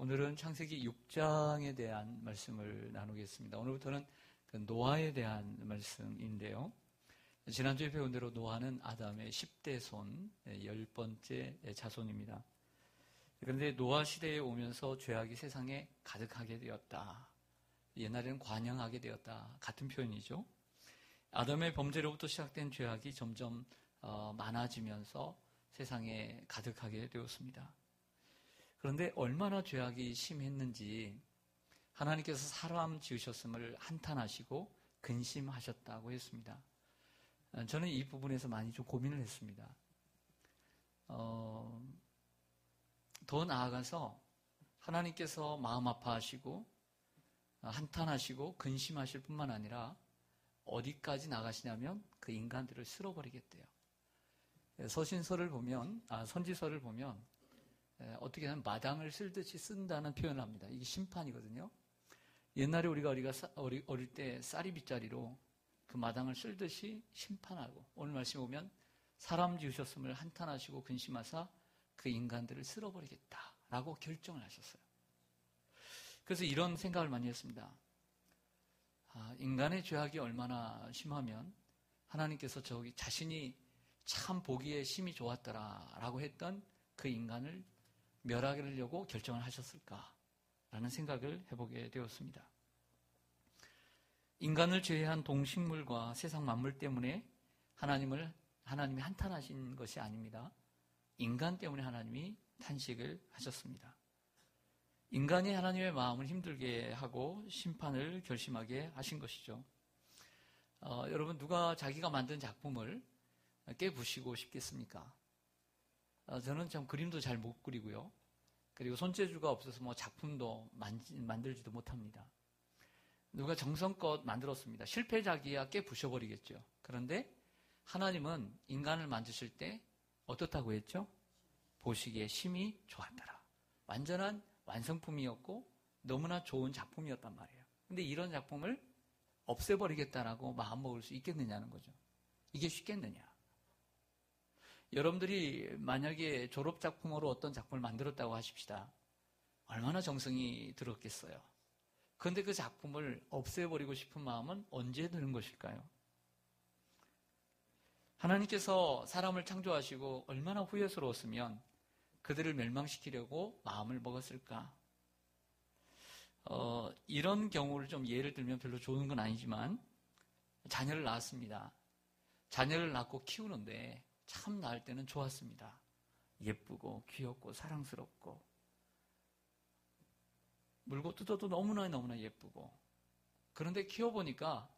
오늘은 창세기 6장에 대한 말씀을 나누겠습니다. 오늘부터는 노아에 대한 말씀인데요. 지난주에 배운 대로 노아는 아담의 10대 손, 10번째 자손입니다. 그런데 노아 시대에 오면서 죄악이 세상에 가득하게 되었다. 옛날에는 관영하게 되었다. 같은 표현이죠. 아담의 범죄로부터 시작된 죄악이 점점 많아지면서 세상에 가득하게 되었습니다. 그런데 얼마나 죄악이 심했는지 하나님께서 사람 지으셨음을 한탄하시고 근심하셨다고 했습니다. 저는 이 부분에서 많이 좀 고민을 했습니다. 더 나아가서 하나님께서 마음 아파하시고 한탄하시고 근심하실 뿐만 아니라 어디까지 나가시냐면 그 인간들을 쓸어버리겠대요. 선지서를 보면 어떻게 하면 마당을 쓸듯이 쓴다는 표현을 합니다. 이게 심판이거든요. 옛날에 우리가 어릴 때 쌀이빗자리로 그 마당을 쓸듯이 심판하고, 오늘 말씀 보면 사람 지으셨음을 한탄하시고 근심하사 그 인간들을 쓸어버리겠다라고 결정을 하셨어요. 그래서 이런 생각을 많이 했습니다. 인간의 죄악이 얼마나 심하면 하나님께서 자신이 참 보기에 심히 좋았더라라고 했던 그 인간을 멸하려고 결정을 하셨을까라는 생각을 해보게 되었습니다. 인간을 제외한 동식물과 세상 만물 때문에 하나님이 한탄하신 것이 아닙니다. 인간 때문에 하나님이 탄식을 하셨습니다. 인간이 하나님의 마음을 힘들게 하고 심판을 결심하게 하신 것이죠. 여러분, 누가 자기가 만든 작품을 깨부시고 싶겠습니까? 저는 참 그림도 잘 못 그리고요. 그리고 손재주가 없어서 작품도 만들지도 못합니다. 누가 정성껏 만들었습니다. 실패작이야 깨부셔버리겠죠. 그런데 하나님은 인간을 만드실 때 어떻다고 했죠? 보시기에 심히 좋았더라. 완전한 완성품이었고 너무나 좋은 작품이었단 말이에요. 근데 이런 작품을 없애버리겠다라고 마음먹을 수 있겠느냐는 거죠. 이게 쉽겠느냐. 여러분들이 만약에 졸업작품으로 어떤 작품을 만들었다고 하십시다. 얼마나 정성이 들었겠어요. 그런데 그 작품을 없애버리고 싶은 마음은 언제 드는 것일까요? 하나님께서 사람을 창조하시고 얼마나 후회스러웠으면 그들을 멸망시키려고 마음을 먹었을까? 이런 경우를 좀 예를 들면 별로 좋은 건 아니지만 자녀를 낳았습니다. 자녀를 낳고 키우는데 참 낳을 때는 좋았습니다. 예쁘고 귀엽고 사랑스럽고 물고 뜯어도 너무나 예쁘고. 그런데 키워보니까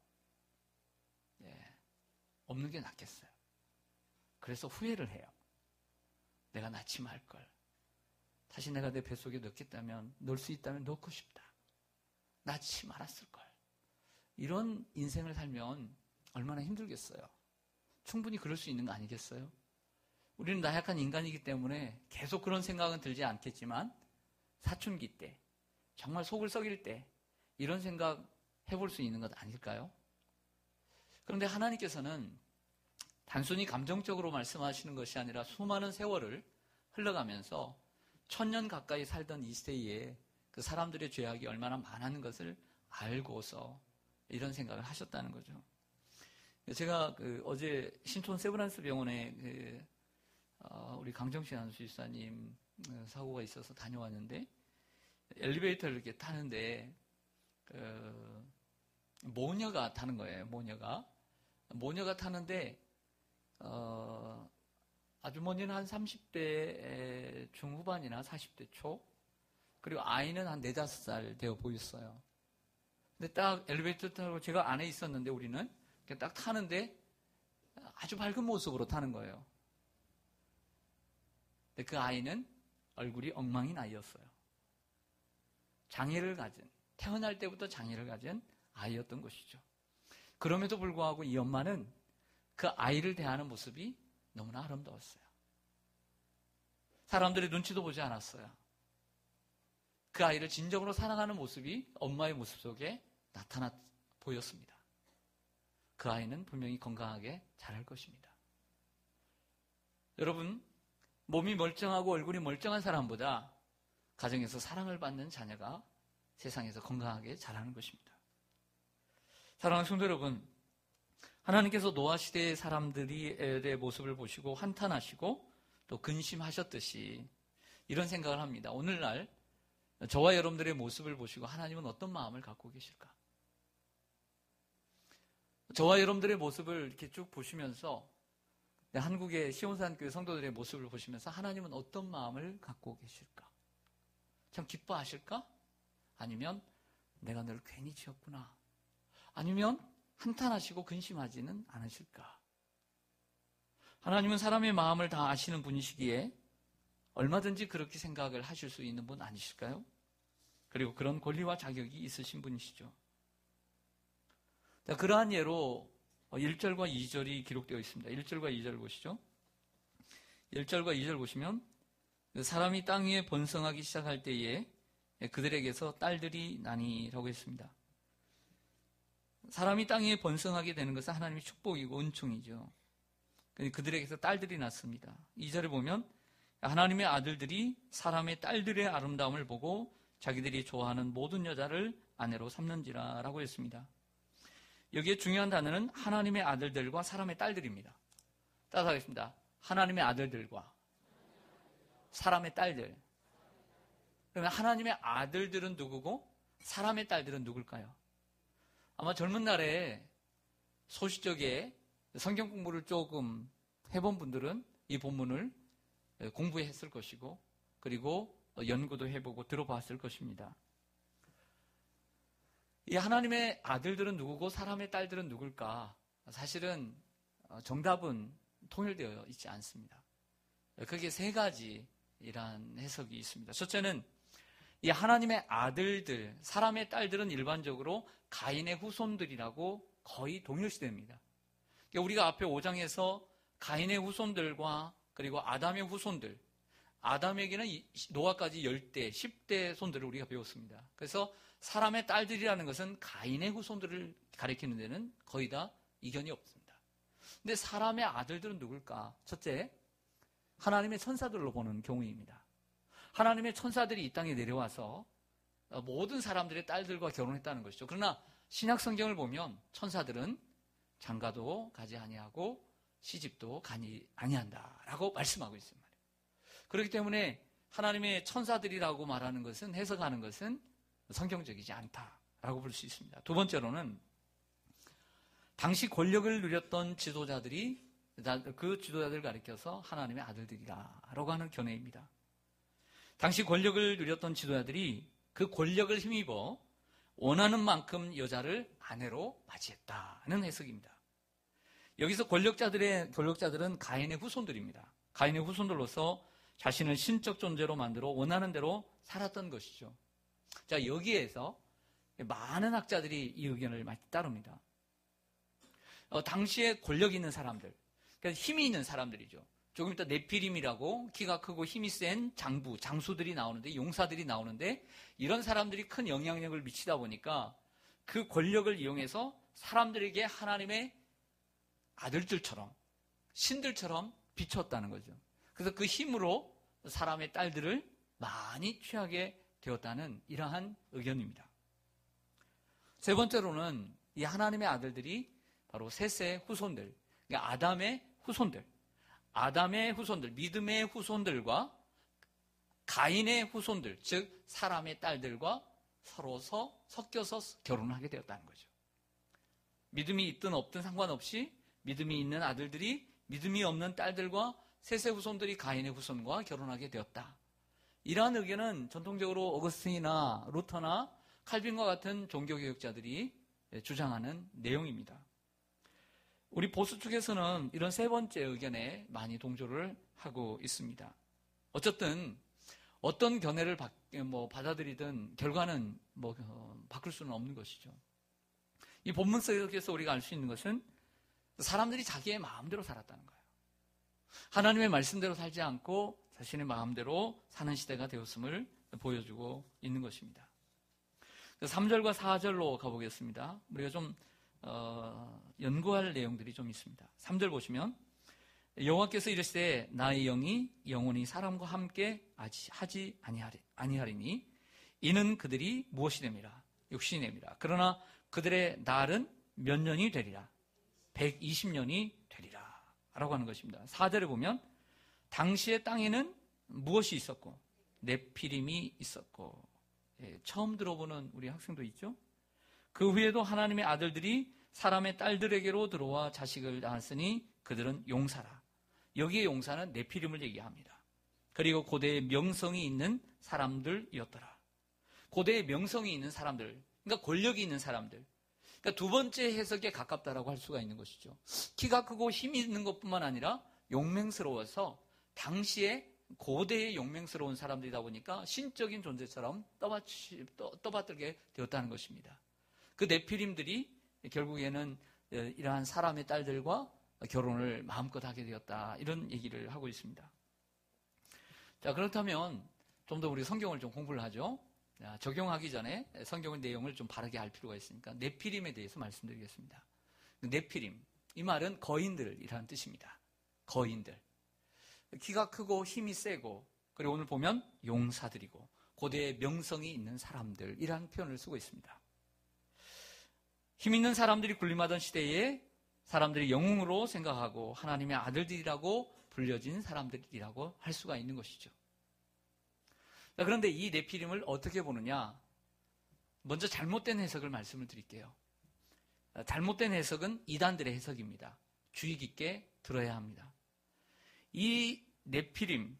없는 게 낫겠어요. 그래서 후회를 해요. 내가 낳지 말걸. 다시 내가 내 뱃속에 넣겠다면, 넣을 수 있다면 넣고 싶다. 낳지 말았을걸. 이런 인생을 살면 얼마나 힘들겠어요. 충분히 그럴 수 있는 거 아니겠어요? 우리는 나약한 인간이기 때문에 계속 그런 생각은 들지 않겠지만 사춘기 때, 정말 속을 썩일 때 이런 생각 해볼 수 있는 것 아닐까요? 그런데 하나님께서는 단순히 감정적으로 말씀하시는 것이 아니라 수많은 세월을 흘러가면서 1000년 가까이 살던 이 시대에 그 사람들의 죄악이 얼마나 많은 것을 알고서 이런 생각을 하셨다는 거죠. 제가 어제 신촌 세브란스 병원에 우리 강정신 안수집사님 사고가 있어서 다녀왔는데 엘리베이터를 이렇게 타는데 모녀가 타는 거예요. 모녀가 타는데 아주머니는 한 30대 중후반이나 40대 초, 그리고 아이는 한 4, 5살 되어 보였어요. 근데 딱 엘리베이터 타고 제가 안에 있었는데 우리는 딱 타는데 아주 밝은 모습으로 타는 거예요. 근데 그 아이는 얼굴이 엉망인 아이였어요. 태어날 때부터 장애를 가진 아이였던 것이죠. 그럼에도 불구하고 이 엄마는 그 아이를 대하는 모습이 너무나 아름다웠어요. 사람들의 눈치도 보지 않았어요. 그 아이를 진정으로 사랑하는 모습이 엄마의 모습 속에 나타나 보였습니다. 그 아이는 분명히 건강하게 자랄 것입니다. 여러분, 몸이 멀쩡하고 얼굴이 멀쩡한 사람보다 가정에서 사랑을 받는 자녀가 세상에서 건강하게 자라는 것입니다. 사랑하는 성도 여러분, 하나님께서 노아 시대의 사람들의 모습을 보시고 한탄하시고 또 근심하셨듯이 이런 생각을 합니다. 오늘날 저와 여러분들의 모습을 보시고 하나님은 어떤 마음을 갖고 계실까? 저와 여러분들의 모습을 이렇게 쭉 보시면서 한국의 시온산교회 성도들의 모습을 보시면서 하나님은 어떤 마음을 갖고 계실까? 참 기뻐하실까? 아니면 내가 너를 괜히 지었구나. 아니면 한탄하시고 근심하지는 않으실까? 하나님은 사람의 마음을 다 아시는 분이시기에 얼마든지 그렇게 생각을 하실 수 있는 분 아니실까요? 그리고 그런 권리와 자격이 있으신 분이시죠. 자, 그러한 예로 1절과 2절이 기록되어 있습니다. 1절과 2절 보시죠. 1절과 2절 보시면 사람이 땅 위에 번성하기 시작할 때에 그들에게서 딸들이 나니라고 했습니다. 사람이 땅 위에 번성하게 되는 것은 하나님의 축복이고 은총이죠. 그들에게서 딸들이 났습니다. 2절에 보면 하나님의 아들들이 사람의 딸들의 아름다움을 보고 자기들이 좋아하는 모든 여자를 아내로 삼는지라 라고 했습니다. 여기에 중요한 단어는 하나님의 아들들과 사람의 딸들입니다. 따라서 하겠습니다. 하나님의 아들들과 사람의 딸들. 그러면 하나님의 아들들은 누구고 사람의 딸들은 누굴까요? 아마 젊은 날에 소시적에 성경 공부를 조금 해본 분들은 이 본문을 공부했을 것이고 그리고 연구도 해보고 들어봤을 것입니다. 이 하나님의 아들들은 누구고 사람의 딸들은 누굴까? 사실은 정답은 통일되어 있지 않습니다. 그게 세 가지이란 해석이 있습니다. 첫째는 이 하나님의 아들들, 사람의 딸들은 일반적으로 가인의 후손들이라고 거의 동일시됩니다. 우리가 앞에 5장에서 가인의 후손들과 그리고 아담의 후손들, 아담에게는 노아까지 10대, 10대 손들을 우리가 배웠습니다. 그래서 사람의 딸들이라는 것은 가인의 후손들을 가리키는 데는 거의 다 이견이 없습니다. 근데 사람의 아들들은 누굴까? 첫째, 하나님의 천사들로 보는 경우입니다. 하나님의 천사들이 이 땅에 내려와서 모든 사람들의 딸들과 결혼했다는 것이죠. 그러나 신약 성경을 보면 천사들은 장가도 가지 아니하고 시집도 가지 아니한다라고 말씀하고 있습니다. 그렇기 때문에 하나님의 천사들이라고 말하는 것은 해석하는 것은 성경적이지 않다라고 볼 수 있습니다. 두 번째로는 당시 권력을 누렸던 지도자들이 그 지도자들을 가리켜서 하나님의 아들들이라고 하는 견해입니다. 당시 권력을 누렸던 지도자들이 그 권력을 힘입어 원하는 만큼 여자를 아내로 맞이했다는 해석입니다. 여기서 권력자들은 가인의 후손들입니다. 가인의 후손들로서 자신을 신적 존재로 만들어 원하는 대로 살았던 것이죠. 자, 여기에서 많은 학자들이 이 의견을 많이 따릅니다. 당시에 권력 있는 사람들, 그러니까 힘이 있는 사람들이죠. 조금 이따 네피림이라고 키가 크고 힘이 센 장수들이 나오는데, 용사들이 나오는데, 이런 사람들이 큰 영향력을 미치다 보니까 그 권력을 이용해서 사람들에게 하나님의 아들들처럼, 신들처럼 비췄다는 거죠. 그래서 그 힘으로 사람의 딸들을 많이 취하게 되었다는 이러한 의견입니다. 세 번째로는 이 하나님의 아들들이 바로 셋의 후손들, 그러니까 아담의 후손들, 믿음의 후손들과 가인의 후손들, 즉 사람의 딸들과 서로서 섞여서 결혼을 하게 되었다는 거죠. 믿음이 있든 없든 상관없이 믿음이 있는 아들들이 믿음이 없는 딸들과 셋의 후손들이 가인의 후손과 결혼하게 되었다. 이러한 의견은 전통적으로 어거스틴이나 루터나 칼빈과 같은 종교개혁자들이 주장하는 내용입니다. 우리 보수 쪽에서는 이런 세 번째 의견에 많이 동조를 하고 있습니다. 어쨌든 어떤 견해를 받아들이든 결과는 바꿀 수는 없는 것이죠. 이 본문 속에서 우리가 알 수 있는 것은 사람들이 자기의 마음대로 살았다는 거예요. 하나님의 말씀대로 살지 않고 자신의 마음대로 사는 시대가 되었음을 보여주고 있는 것입니다. 3절과 4절로 가보겠습니다. 우리가 좀 연구할 내용들이 좀 있습니다. 3절 보시면 여호와께서 이르시되 나의 영이 영원히 사람과 함께 하지 아니하리니 이는 그들이 무엇이 됨이라 육신이 됨이라. 그러나 그들의 날은 몇 년이 되리라 120년이 되리라 라고 하는 것입니다. 4절에 보면 당시의 땅에는 무엇이 있었고 네피림이 있었고, 처음 들어보는 우리 학생도 있죠. 그 후에도 하나님의 아들들이 사람의 딸들에게로 들어와 자식을 낳았으니 그들은 용사라. 여기에 용사는 네피림을 얘기합니다. 그리고 고대의 명성이 있는 사람들이었더라. 고대의 명성이 있는 사람들, 그러니까 권력이 있는 사람들. 그러니까 두 번째 해석에 가깝다라고 할 수가 있는 것이죠. 키가 크고 힘이 있는 것뿐만 아니라 용맹스러워서 당시에 고대의 용맹스러운 사람들이다 보니까 신적인 존재처럼 떠받들게 되었다는 것입니다. 그 네피림들이 결국에는 이러한 사람의 딸들과 결혼을 마음껏 하게 되었다, 이런 얘기를 하고 있습니다. 자, 그렇다면 좀 더 우리 성경을 좀 공부를 하죠. 적용하기 전에 성경의 내용을 좀 바르게 알 필요가 있으니까 네피림에 대해서 말씀드리겠습니다. 네피림, 이 말은 거인들이라는 뜻입니다. 거인들. 키가 크고 힘이 세고, 그리고 오늘 보면 용사들이고 고대의 명성이 있는 사람들이라는 표현을 쓰고 있습니다. 힘 있는 사람들이 군림하던 시대에 사람들이 영웅으로 생각하고 하나님의 아들들이라고 불려진 사람들이라고 할 수가 있는 것이죠. 그런데 이 네피림을 어떻게 보느냐? 먼저 잘못된 해석을 말씀을 드릴게요. 잘못된 해석은 이단들의 해석입니다. 주의 깊게 들어야 합니다. 이 네피림,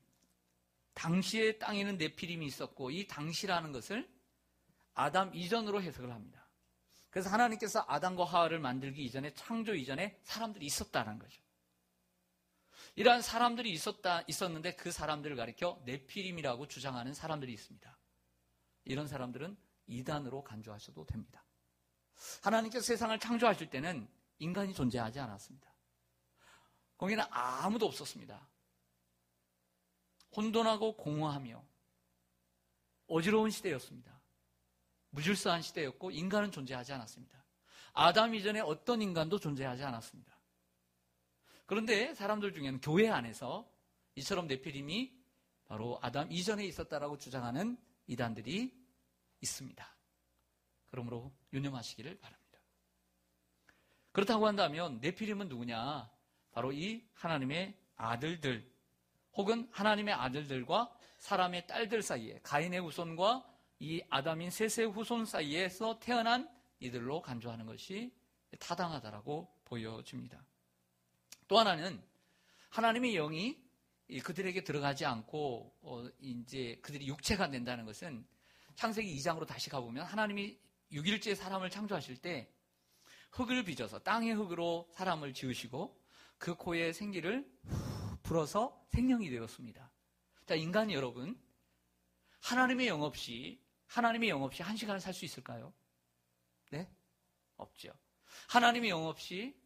당시의 땅에는 네피림이 있었고, 이 당시라는 것을 아담 이전으로 해석을 합니다. 그래서 하나님께서 아담과 하와를 만들기 이전에, 창조 이전에 사람들이 있었다는 거죠. 이러한 사람들이 있었는데 그 사람들을 가리켜 네피림이라고 주장하는 사람들이 있습니다. 이런 사람들은 이단으로 간주하셔도 됩니다. 하나님께서 세상을 창조하실 때는 인간이 존재하지 않았습니다. 거기는 아무도 없었습니다. 혼돈하고 공허하며 어지러운 시대였습니다. 무질서한 시대였고 인간은 존재하지 않았습니다. 아담 이전에 어떤 인간도 존재하지 않았습니다. 그런데 사람들 중에는 교회 안에서 이처럼 네피림이 바로 아담 이전에 있었다라고 주장하는 이단들이 있습니다. 그러므로 유념하시기를 바랍니다. 그렇다고 한다면 네피림은 누구냐? 바로 이 하나님의 아들들, 혹은 하나님의 아들들과 사람의 딸들 사이에, 가인의 후손과 이 아담인 셋의 후손 사이에서 태어난 이들로 간주하는 것이 타당하다라고 보여집니다. 또 하나는 하나님의 영이 그들에게 들어가지 않고 이제 그들이 육체가 된다는 것은 창세기 2장으로 다시 가보면 하나님이 6일째 사람을 창조하실 때 흙을 빚어서 땅의 흙으로 사람을 지으시고 그 코에 생기를 불어서 생명이 되었습니다. 자, 인간이 여러분, 하나님의 영 없이 한 시간을 살 수 있을까요? 네? 없죠. 하나님의 영 없이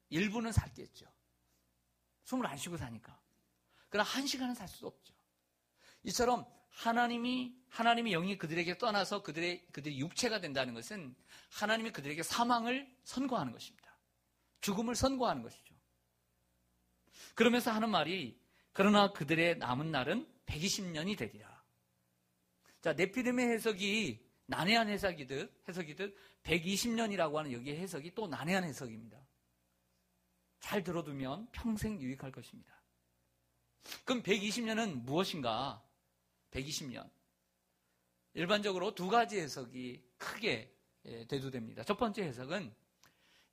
1분은 살겠죠. 숨을 안 쉬고 사니까. 그러나 한 시간은 살 수 없죠. 이처럼 하나님의 영이 그들에게 떠나서 그들이 육체가 된다는 것은 하나님이 그들에게 사망을 선고하는 것입니다. 죽음을 선고하는 것이죠. 그러면서 하는 말이, 그러나 그들의 남은 날은 120년이 되리라. 자, 네피림의 해석이 난해한 해석이듯 120년이라고 하는 여기의 해석이 또 난해한 해석입니다. 잘 들어두면 평생 유익할 것입니다. 그럼 120년은 무엇인가? 120년. 일반적으로 두 가지 해석이 크게 대두됩니다. 첫 번째 해석은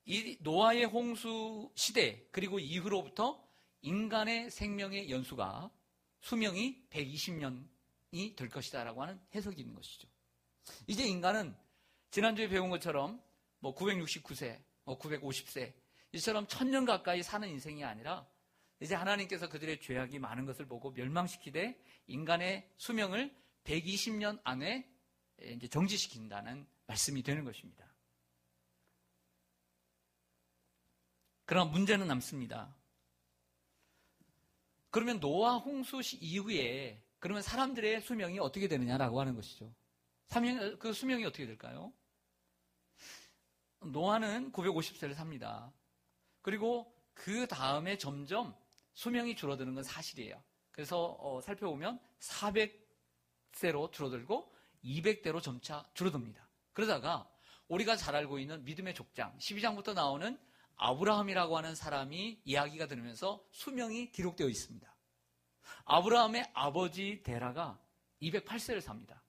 이 노아의 홍수 시대 그리고 이후로부터 인간의 생명의 연수가 수명이 120년이 될 것이다라고 하는 해석이 있는 것이죠. 이제 인간은 지난주에 배운 것처럼 969세, 950세 이처럼 1000년 가까이 사는 인생이 아니라 이제 하나님께서 그들의 죄악이 많은 것을 보고 멸망시키되 인간의 수명을 120년 안에 이제 정지시킨다는 말씀이 되는 것입니다. 그러나 문제는 남습니다. 그러면 노아 홍수 이후에 그러면 사람들의 수명이 어떻게 되느냐라고 하는 것이죠. 그 수명이 어떻게 될까요? 노아는 950세를 삽니다. 그리고 그 다음에 점점 수명이 줄어드는 건 사실이에요. 그래서 살펴보면 400세로 줄어들고 200대로 점차 줄어듭니다. 그러다가 우리가 잘 알고 있는 믿음의 족장 12장부터 나오는 아브라함이라고 하는 사람이 이야기가 들으면서 수명이 기록되어 있습니다. 아브라함의 아버지 데라가 208세를 삽니다.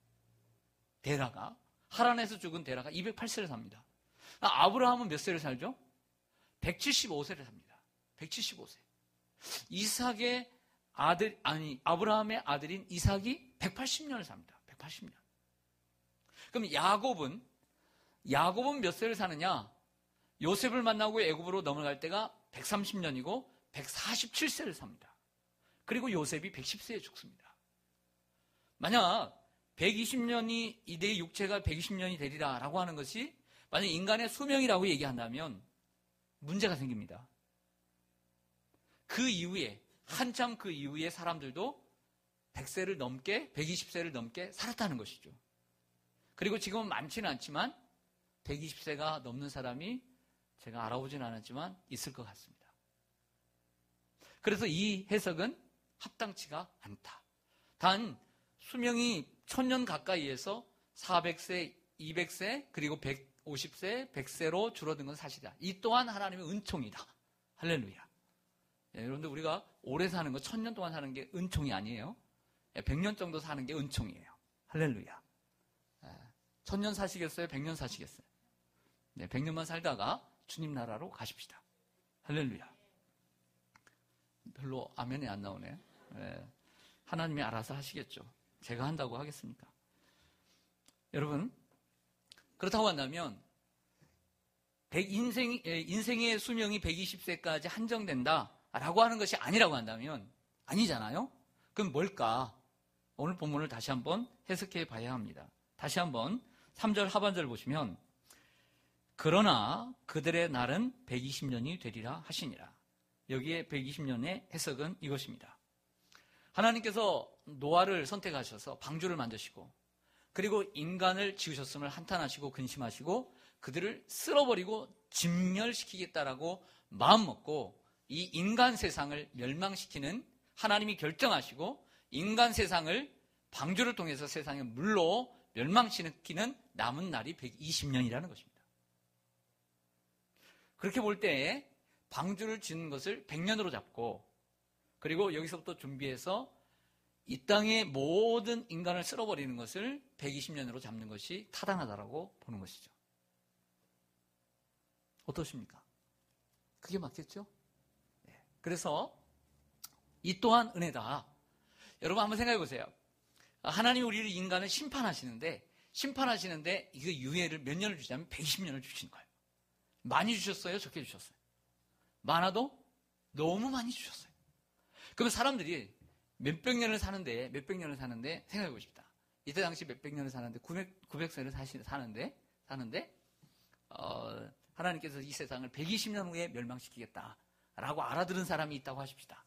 데라가 하란에서 죽은 데라가 208세를 삽니다. 아브라함은 몇 세를 살죠? 175세를 삽니다. 175세. 이삭의 아브라함의 아들인 이삭이 180년을 삽니다. 180년. 그럼 야곱은 몇 세를 사느냐? 요셉을 만나고 애굽으로 넘어갈 때가 130년이고 147세를 삽니다. 그리고 요셉이 110세에 죽습니다. 만약 120년이 내 육체가 120년이 되리라 라고 하는 것이 만약 인간의 수명이라고 얘기한다면 문제가 생깁니다. 그 이후에 한참 그 이후에 사람들도 100세를 넘게 120세를 넘게 살았다는 것이죠. 그리고 지금은 많지는 않지만 120세가 넘는 사람이 제가 알아보진 않았지만 있을 것 같습니다. 그래서 이 해석은 합당치가 않다. 단 수명이 1000년 가까이에서 400세, 200세, 그리고 150세, 100세로 줄어든 건 사실이다. 이 또한 하나님의 은총이다. 할렐루야. 여러분들 우리가 오래 사는 거 1000년 동안 사는 게 은총이 아니에요. 100년 정도 사는 게 은총이에요. 할렐루야. 1000년 사시겠어요? 100년 사시겠어요? 네, 100년만 살다가 주님 나라로 가십시다. 할렐루야. 별로 아멘이 안 나오네. 네, 하나님이 알아서 하시겠죠. 제가 한다고 하겠습니까? 여러분, 그렇다고 한다면 인생의 수명이 120세까지 한정된다라고 하는 것이 아니라고 한다면 아니잖아요? 그럼 뭘까? 오늘 본문을 다시 한번 해석해 봐야 합니다. 다시 한번 3절 하반절 보시면 그러나 그들의 날은 120년이 되리라 하시니라. 여기에 120년의 해석은 이것입니다. 하나님께서 노아를 선택하셔서 방주를 만드시고 그리고 인간을 지으셨음을 한탄하시고 근심하시고 그들을 쓸어버리고 진멸시키겠다라고 마음먹고 이 인간 세상을 멸망시키는 하나님이 결정하시고 인간 세상을 방주를 통해서 세상의 물로 멸망시키는 남은 날이 120년이라는 것입니다. 그렇게 볼 때 방주를 짓는 것을 100년으로 잡고 그리고 여기서부터 준비해서 이 땅의 모든 인간을 쓸어버리는 것을 120년으로 잡는 것이 타당하다라고 보는 것이죠. 어떠십니까? 그게 맞겠죠? 네. 그래서 이 또한 은혜다. 여러분 한번 생각해 보세요. 하나님이 우리를 인간을 심판하시는데 이거 유예를 몇 년을 주자면 120년을 주시는 거예요. 많이 주셨어요? 적게 주셨어요? 많아도 너무 많이 주셨어요. 그러면 사람들이 몇백 년을 사는데 생각해 보십시다. 이때 당시 몇백 년을 사는데 900세를 사는데 하나님께서 이 세상을 120년 후에 멸망시키겠다라고 알아들은 사람이 있다고 하십시다.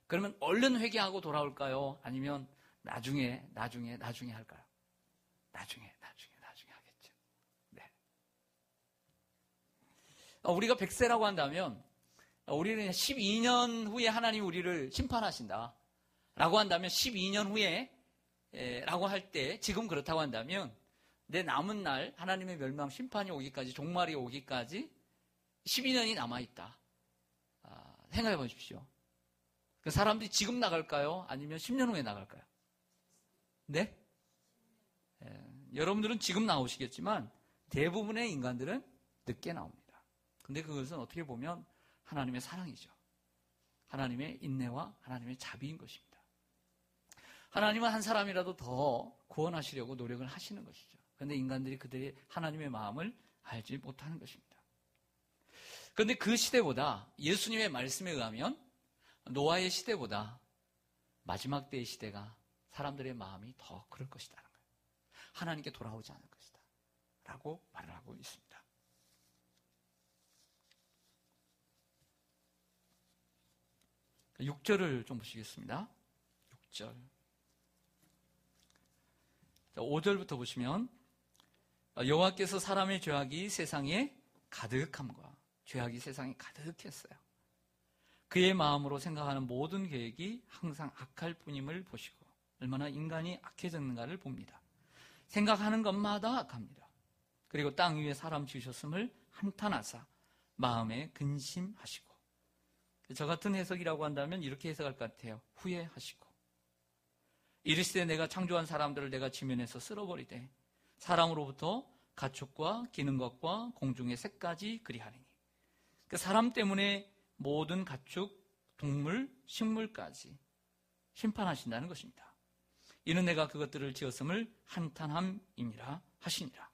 그러면 얼른 회개하고 돌아올까요? 아니면 나중에 할까요? 나중에 하겠죠. 네. 우리가 100세라고 한다면 우리는 12년 후에 하나님이 우리를 심판하신다 라고 한다면 12년 후에 라고 할 때 지금 그렇다고 한다면 내 남은 날 하나님의 멸망 심판이 오기까지 종말이 오기까지 12년이 남아있다. 생각해 보십시오. 그 사람들이 지금 나갈까요? 아니면 10년 후에 나갈까요? 네? 여러분들은 지금 나오시겠지만 대부분의 인간들은 늦게 나옵니다. 근데 그것은 어떻게 보면 하나님의 사랑이죠. 하나님의 인내와 하나님의 자비인 것입니다. 하나님은 한 사람이라도 더 구원하시려고 노력을 하시는 것이죠. 그런데 인간들이 그들의 하나님의 마음을 알지 못하는 것입니다. 그런데 그 시대보다 예수님의 말씀에 의하면 노아의 시대보다 마지막 때의 시대가 사람들의 마음이 더 그럴 것이라는 거예요. 하나님께 돌아오지 않을 것이다 라고 말을 하고 있습니다. 그 6절을 좀 보시겠습니다. 6절. 5절부터 보시면 여호와께서 사람의 죄악이 세상에 가득함과 죄악이 세상에 가득했어요. 그의 마음으로 생각하는 모든 계획이 항상 악할 뿐임을 보시고 얼마나 인간이 악해졌는가를 봅니다. 생각하는 것마다 악합니다. 그리고 땅 위에 사람 지으셨음을 한탄하사 마음에 근심하시고, 저 같은 해석이라고 한다면 이렇게 해석할 것 같아요. 후회하시고, 이르시되 내가 창조한 사람들을 내가 지면에서 쓸어버리되 사람으로부터 가축과 기는 것과 공중의 새까지 그리하리니, 그 사람 때문에 모든 가축, 동물, 식물까지 심판하신다는 것입니다. 이는 내가 그것들을 지었음을 한탄함이니라 하시니라.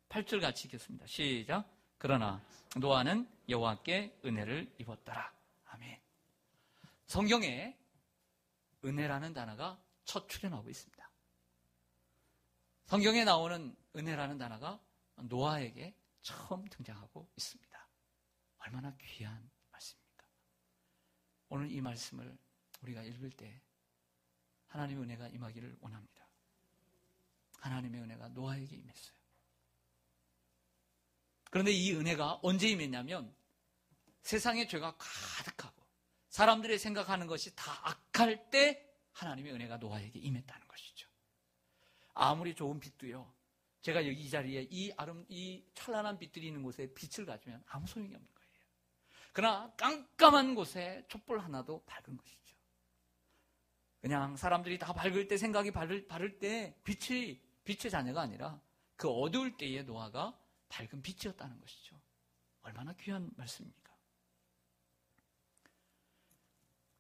8절 같이 읽겠습니다. 시작. 그러나 노아는 여호와께 은혜를 입었더라. 아멘. 성경에 은혜라는 단어가 첫 출현하고 있습니다. 성경에 나오는 은혜라는 단어가 노아에게 처음 등장하고 있습니다. 얼마나 귀한 말씀입니까? 오늘 이 말씀을 우리가 읽을 때 하나님의 은혜가 임하기를 원합니다. 하나님의 은혜가 노아에게 임했어요. 그런데 이 은혜가 언제 임했냐면 세상에 죄가 가득하고 사람들이 생각하는 것이 다 악할 때 하나님의 은혜가 노아에게 임했다는 것이죠. 아무리 좋은 빛도요, 제가 여기 이 자리에 이 찬란한 빛들이 있는 곳에 빛을 가지면 아무 소용이 없는 거예요. 그러나 깜깜한 곳에 촛불 하나도 밝은 것이죠. 그냥 사람들이 다 밝을 때, 생각이 바를 때 빛의 자녀가 아니라 그 어두울 때의 노아가 밝은 빛이었다는 것이죠. 얼마나 귀한 말씀입니까?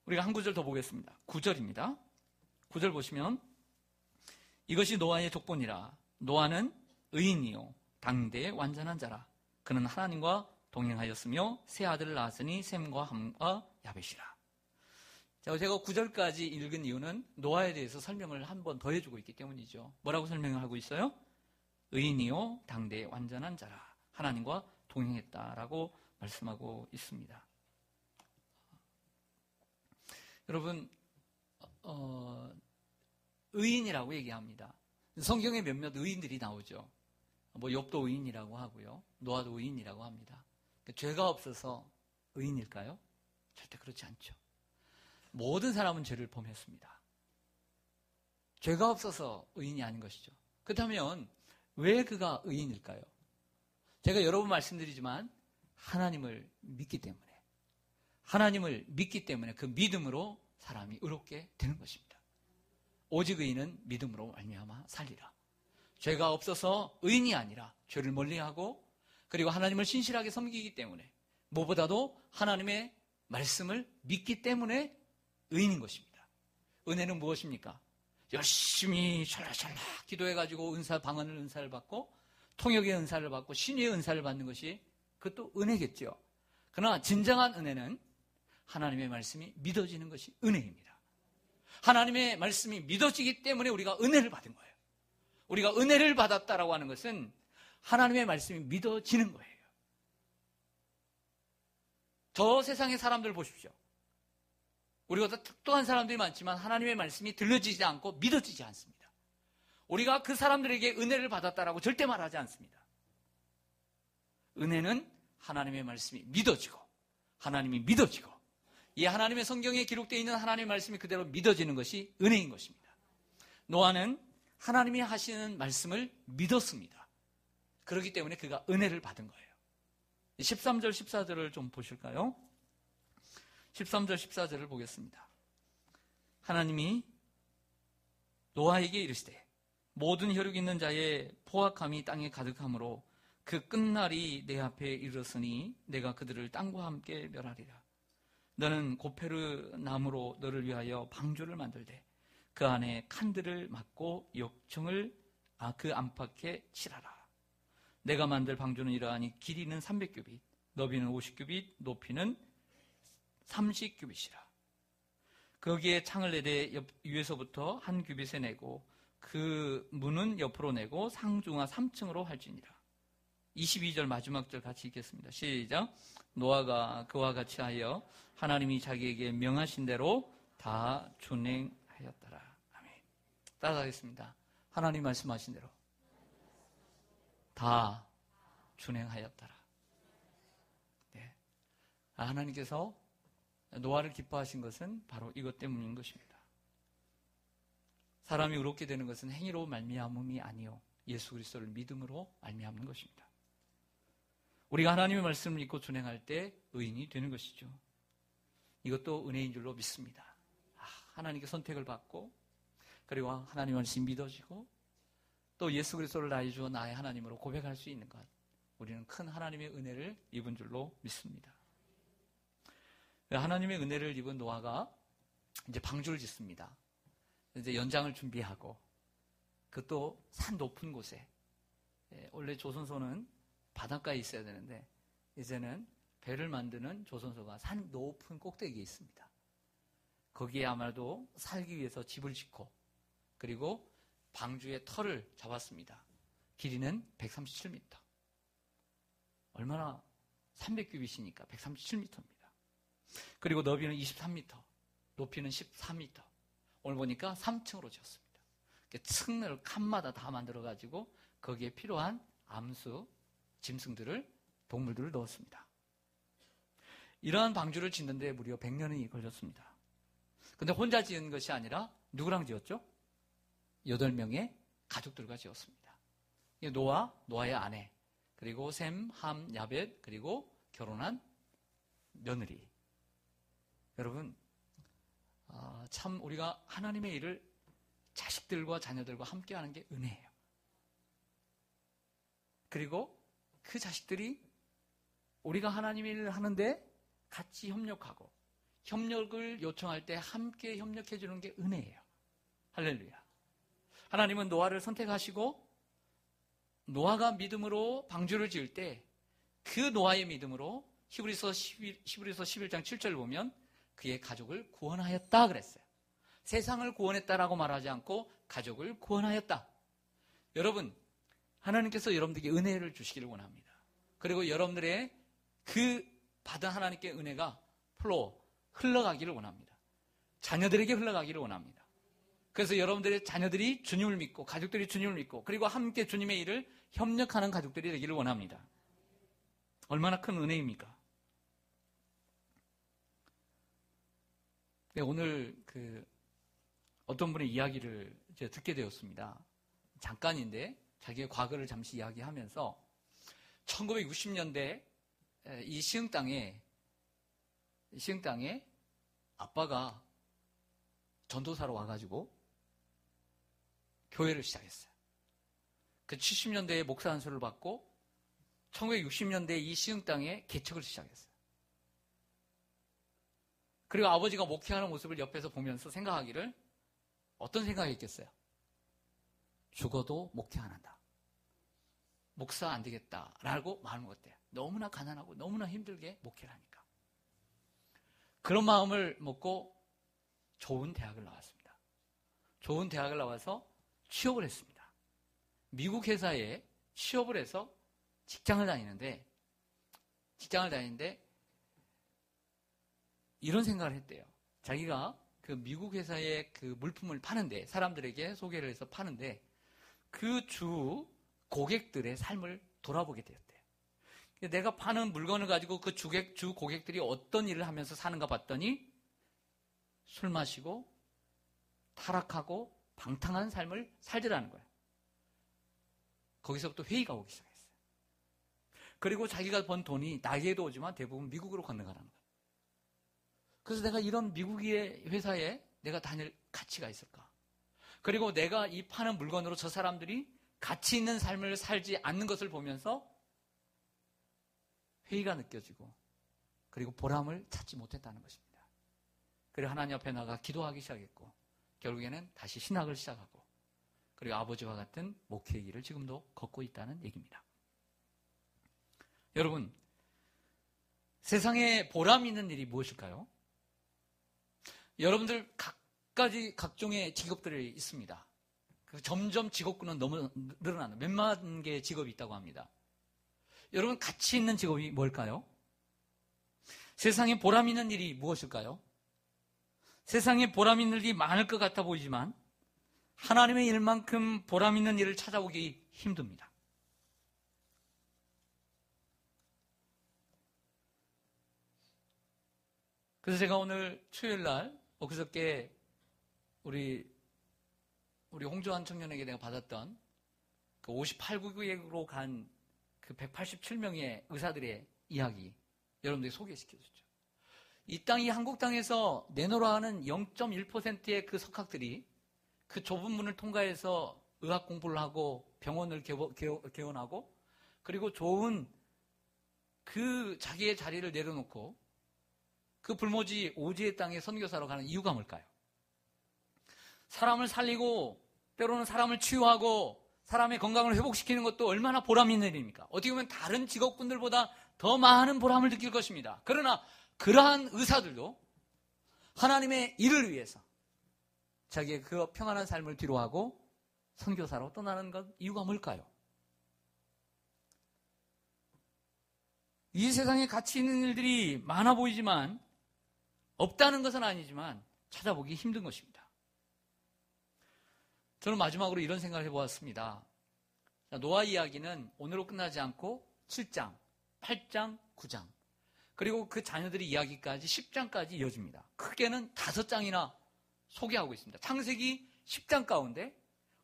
우리가 한 구절 더 보겠습니다. 9절입니다. 9절 보시면 이것이 노아의 족본이라. 노아는 의인이요 당대의 완전한 자라. 그는 하나님과 동행하였으며 세 아들을 낳았으니 셈과 함과 야벳이라. 제가 9절까지 읽은 이유는 노아에 대해서 설명을 한 번 더 해주고 있기 때문이죠. 뭐라고 설명을 하고 있어요? 의인이요 당대의 완전한 자라. 하나님과 동행했다라고 말씀하고 있습니다. 여러분, 의인이라고 얘기합니다. 성경에 몇몇 의인들이 나오죠. 욥도 의인이라고 하고요, 노아도 의인이라고 합니다. 죄가 없어서 의인일까요? 절대 그렇지 않죠. 모든 사람은 죄를 범했습니다. 죄가 없어서 의인이 아닌 것이죠. 그렇다면 왜 그가 의인일까요? 제가 여러 번 말씀드리지만 하나님을 믿기 때문에 그 믿음으로 사람이 의롭게 되는 것입니다. 오직 의인은 믿음으로 말미암아 살리라. 죄가 없어서 의인이 아니라 죄를 멀리하고 그리고 하나님을 신실하게 섬기기 때문에, 무엇보다도 하나님의 말씀을 믿기 때문에 의인인 것입니다. 은혜는 무엇입니까? 열심히 샬라샬라 기도해가지고 방언의 은사를 받고 통역의 은사를 받고 신유의 은사를 받는 것이 그것도 은혜겠죠. 그러나 진정한 은혜는 하나님의 말씀이 믿어지는 것이 은혜입니다. 하나님의 말씀이 믿어지기 때문에 우리가 은혜를 받은 거예요. 우리가 은혜를 받았다라고 하는 것은 하나님의 말씀이 믿어지는 거예요. 저 세상의 사람들 보십시오. 우리가 특도한 사람들이 많지만 하나님의 말씀이 들려지지 않고 믿어지지 않습니다. 우리가 그 사람들에게 은혜를 받았다라고 절대 말하지 않습니다. 은혜는 하나님의 말씀이 믿어지고 하나님이 믿어지고 이 하나님의 성경에 기록되어 있는 하나님의 말씀이 그대로 믿어지는 것이 은혜인 것입니다. 노아는 하나님이 하시는 말씀을 믿었습니다. 그렇기 때문에 그가 은혜를 받은 거예요. 13절 14절을 좀 보실까요? 13절 14절을 보겠습니다. 하나님이 노아에게 이르시되 모든 혈육 있는 자의 포악함이 땅에 가득하므로 그 끝날이 내 앞에 이르렀으니 내가 그들을 땅과 함께 멸하리라. 너는 고페르 나무로 너를 위하여 방주를 만들되 그 안에 칸들을 막고 욕청을 그 안팎에 칠하라. 내가 만들 방주는 이러하니 길이는 300규빗, 너비는 50규빗, 높이는 30규빗이라. 거기에 창을 내되 위에서부터 한 규빗에 내고 그 문은 옆으로 내고 상중하 3층으로 할지니라. 22절 마지막 절 같이 읽겠습니다. 시작. 노아가 그와 같이 하여 하나님이 자기에게 명하신 대로 다 준행하였더라. 아멘. 따라하겠습니다. 하나님 말씀하신 대로 다 준행하였더라. 네. 하나님께서 노아를 기뻐하신 것은 바로 이것 때문인 것입니다. 사람이 의롭게 되는 것은 행위로 말미암음이 아니요 예수 그리스도를 믿음으로 말미암는 것입니다. 우리가 하나님의 말씀을 믿고 준행할 때 의인이 되는 것이죠. 이것도 은혜인 줄로 믿습니다. 하나님께 선택을 받고 그리고 하나님 말씀 믿어지고 또 예수 그리스도를 나의 주와 나의 하나님으로 고백할 수 있는 것, 우리는 큰 하나님의 은혜를 입은 줄로 믿습니다. 하나님의 은혜를 입은 노아가 이제 방주를 짓습니다. 이제 연장을 준비하고 그것도 산 높은 곳에, 원래 조선소는 바닷가에 있어야 되는데 이제는 배를 만드는 조선소가 산 높은 꼭대기에 있습니다. 거기에 아마도 살기 위해서 집을 짓고 그리고 방주의 터를 잡았습니다. 길이는 137m. 얼마나 300규빗이니까 137m입니다. 그리고 너비는 23m, 높이는 14m. 오늘 보니까 3층으로 지었습니다. 층을 칸마다 다 만들어가지고 거기에 필요한 암수, 짐승들을, 동물들을 넣었습니다. 이러한 방주를 짓는데 무려 100년이 걸렸습니다. 근데 혼자 지은 것이 아니라 누구랑 지었죠? 8명의 가족들과 지었습니다. 노아, 노아의 아내, 그리고 셈, 함, 야벳, 그리고 결혼한 며느리. 여러분, 참 우리가 하나님의 일을 자식들과 자녀들과 함께 하는 게 은혜예요. 그리고 그 자식들이 우리가 하나님의 일을 하는데 같이 협력하고 협력을 요청할 때 함께 협력해 주는 게 은혜예요. 할렐루야. 하나님은 노아를 선택하시고 노아가 믿음으로 방주를 지을 때 그 노아의 믿음으로 히브리서 11장 7절을 보면 그의 가족을 구원하였다 그랬어요. 세상을 구원했다라고 말하지 않고 가족을 구원하였다. 여러분, 하나님께서 여러분들에게 은혜를 주시기를 원합니다. 그리고 여러분들의 그 받은 하나님께 은혜가 흘러가기를 원합니다. 자녀들에게 흘러가기를 원합니다. 그래서 여러분들의 자녀들이 주님을 믿고 가족들이 주님을 믿고 그리고 함께 주님의 일을 협력하는 가족들이 되기를 원합니다. 얼마나 큰 은혜입니까? 오늘 어떤 분의 이야기를 제가 듣게 되었습니다. 잠깐인데 자기의 과거를 잠시 이야기하면서 1960년대 이 시흥 땅에 아빠가 전도사로 와가지고 교회를 시작했어요. 그 70년대에 목사 안수를 받고 1960년대에 이 시흥 땅에 개척을 시작했어요. 그리고 아버지가 목회하는 모습을 옆에서 보면서 생각하기를 어떤 생각이 있겠어요? 죽어도 목회 안 한다. 목사 안 되겠다라고 마음을 먹었대요. 너무나 가난하고 너무나 힘들게 목회를 하니까. 그런 마음을 먹고 좋은 대학을 나왔습니다. 좋은 대학을 나와서 취업을 했습니다. 미국 회사에 취업을 해서 직장을 다니는데 이런 생각을 했대요. 자기가 그 미국 회사의 그 물품을 파는데 사람들에게 소개를 해서 파는데 그 주 고객들의 삶을 돌아보게 되었대요. 내가 파는 물건을 가지고 그 주 고객들이 어떤 일을 하면서 사는가 봤더니 술 마시고 타락하고 방탕한 삶을 살더라는 거예요. 거기서부터 회의가 오기 시작했어요. 그리고 자기가 번 돈이 나에게도 오지만 대부분 미국으로 건너가라는 거예요. 그래서 내가 이런 미국의 회사에 내가 다닐 가치가 있을까? 그리고 내가 이 파는 물건으로 저 사람들이 가치 있는 삶을 살지 않는 것을 보면서 회의가 느껴지고 그리고 보람을 찾지 못했다는 것입니다. 그리고 하나님 앞에 나가 기도하기 시작했고 결국에는 다시 신학을 시작하고 그리고 아버지와 같은 목회의 길을 지금도 걷고 있다는 얘기입니다. 여러분, 세상에 보람 있는 일이 무엇일까요? 여러분들 각종의 직업들이 있습니다. 점점 직업군은 너무 늘어나는 몇만 개의 직업이 있다고 합니다. 여러분, 가치 있는 직업이 뭘까요? 세상에 보람 있는 일이 무엇일까요? 세상에 보람 있는 일이 많을 것 같아 보이지만 하나님의 일만큼 보람 있는 일을 찾아오기 힘듭니다. 그래서 제가 오늘 수요일날 그저께 우리 홍조한 청년에게 내가 받았던 그 58국으로 간 그 187명의 의사들의 이야기 여러분들이 소개시켜줬죠. 이 땅이 한국 땅에서 내놓으라 하는 0.1%의 그 석학들이 그 좁은 문을 통과해서 의학 공부를 하고 병원을 개원하고 그리고 좋은 그 자기의 자리를 내려놓고 그 불모지 오지의 땅에 선교사로 가는 이유가 뭘까요? 사람을 살리고 때로는 사람을 치유하고 사람의 건강을 회복시키는 것도 얼마나 보람 있는 일입니까? 어떻게 보면 다른 직업군들보다 더 많은 보람을 느낄 것입니다. 그러나 그러한 의사들도 하나님의 일을 위해서 자기의 그 평안한 삶을 뒤로하고 선교사로 떠나는 것 이유가 뭘까요? 이 세상에 가치 있는 일들이 많아 보이지만 없다는 것은 아니지만 찾아보기 힘든 것입니다. 저는 마지막으로 이런 생각을 해보았습니다. 노아 이야기는 오늘로 끝나지 않고 7장, 8장, 9장 그리고 그 자녀들의 이야기까지 10장까지 이어집니다. 크게는 5장이나 소개하고 있습니다. 창세기 10장 가운데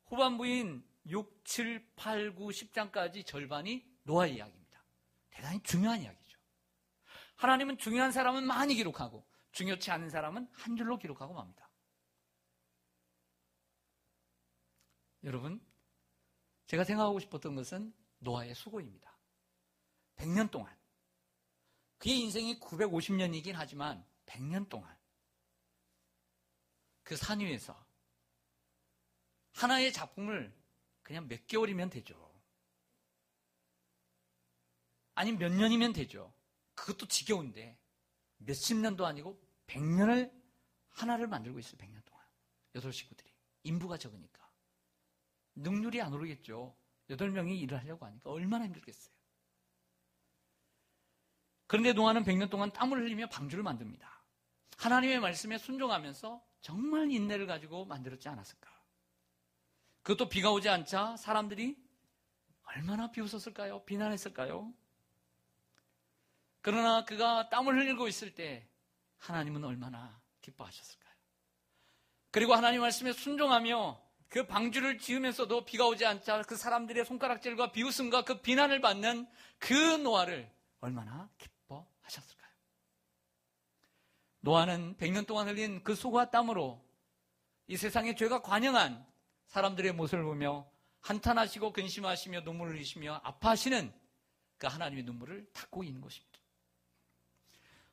후반부인 6, 7, 8, 9, 10장까지 절반이 노아 이야기입니다. 대단히 중요한 이야기죠. 하나님은 중요한 사람은 많이 기록하고 중요치 않은 사람은 한 줄로 기록하고 맙니다. 여러분, 제가 생각하고 싶었던 것은 노아의 수고입니다. 100년 동안. 그의 인생이 950년이긴 하지만 100년 동안 그 산 위에서 하나의 작품을 그냥 몇 개월이면 되죠. 아니면 몇 년이면 되죠. 그것도 지겨운데 몇십 년도 아니고 100년을 하나를 만들고 있어요. 100년 동안. 8식구들이. 인부가 적으니까. 능률이 안 오르겠죠. 8명이 일을 하려고 하니까 얼마나 힘들겠어요. 그런데 노아는 100년 동안 땀을 흘리며 방주를 만듭니다. 하나님의 말씀에 순종하면서 정말 인내를 가지고 만들었지 않았을까. 그것도 비가 오지 않자 사람들이 얼마나 비웃었을까요? 비난했을까요? 그러나 그가 땀을 흘리고 있을 때 하나님은 얼마나 기뻐하셨을까요? 그리고 하나님 말씀에 순종하며 그 방주를 지으면서도 비가 오지 않자 그 사람들의 손가락질과 비웃음과 그 비난을 받는 그 노아를 얼마나 기뻐하셨을까요? 노아는 100년 동안 흘린 그 수고와 땀으로 이 세상에 죄가 관영한 사람들의 모습을 보며 한탄하시고 근심하시며 눈물을 흘리시며 아파하시는 그 하나님의 눈물을 닦고 있는 것입니다.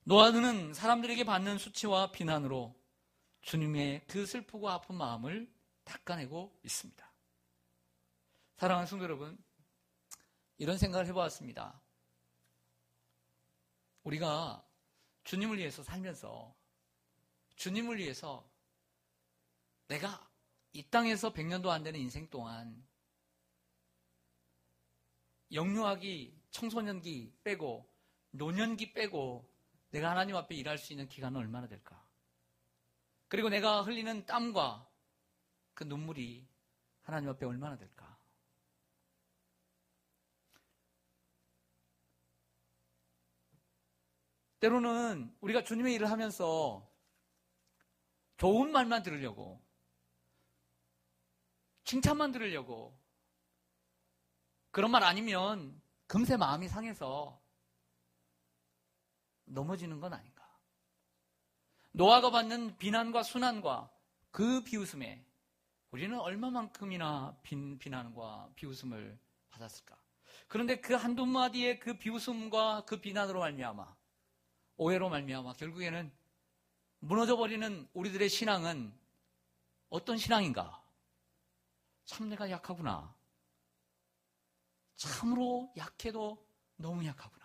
노아는 사람들에게 받는 수치와 비난으로 주님의 그 슬프고 아픈 마음을 닦아내고 있습니다. 사랑하는 성도 여러분, 이런 생각을 해보았습니다. 우리가 주님을 위해서 살면서 주님을 위해서 내가 이 땅에서 100년도 안 되는 인생 동안 영유아기, 청소년기 빼고 노년기 빼고 내가 하나님 앞에 일할 수 있는 기간은 얼마나 될까? 그리고 내가 흘리는 땀과 그 눈물이 하나님 앞에 얼마나 될까? 때로는 우리가 주님의 일을 하면서 좋은 말만 들으려고, 칭찬만 들으려고, 그런 말 아니면 금세 마음이 상해서 넘어지는 건 아닌가? 노아가 받는 비난과 순환과 그 비웃음에 우리는 얼마만큼이나 비난과 비웃음을 받았을까? 그런데 그 한두 마디의 그 비웃음과 그 비난으로 말미암아, 오해로 말미암아 결국에는 무너져버리는 우리들의 신앙은 어떤 신앙인가? 참 내가 약하구나. 참으로 약해도 너무 약하구나.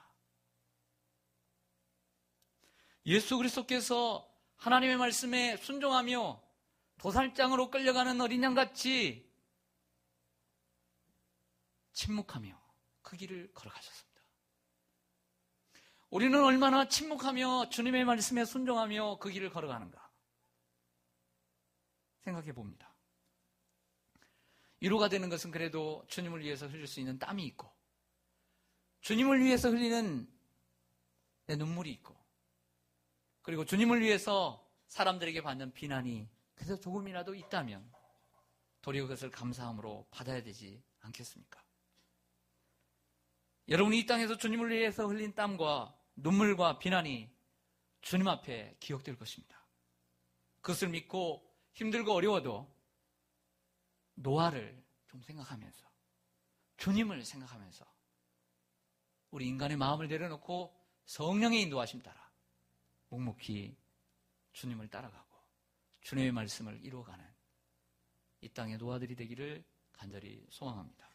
예수 그리스도께서 하나님의 말씀에 순종하며 도살장으로 끌려가는 어린 양같이 침묵하며 그 길을 걸어가셨습니다. 우리는 얼마나 침묵하며 주님의 말씀에 순종하며 그 길을 걸어가는가 생각해 봅니다. 위로가 되는 것은 그래도 주님을 위해서 흘릴 수 있는 땀이 있고 주님을 위해서 흘리는 내 눈물이 있고 그리고 주님을 위해서 사람들에게 받는 비난이 그래서 조금이라도 있다면 도리어 그것을 감사함으로 받아야 되지 않겠습니까? 여러분이 이 땅에서 주님을 위해서 흘린 땀과 눈물과 비난이 주님 앞에 기억될 것입니다. 그것을 믿고 힘들고 어려워도 노아를 좀 생각하면서 주님을 생각하면서 우리 인간의 마음을 내려놓고 성령의 인도하심 따라 묵묵히 주님을 따라가고 주님의 말씀을 이루어가는 이 땅의 노아들이 되기를 간절히 소망합니다.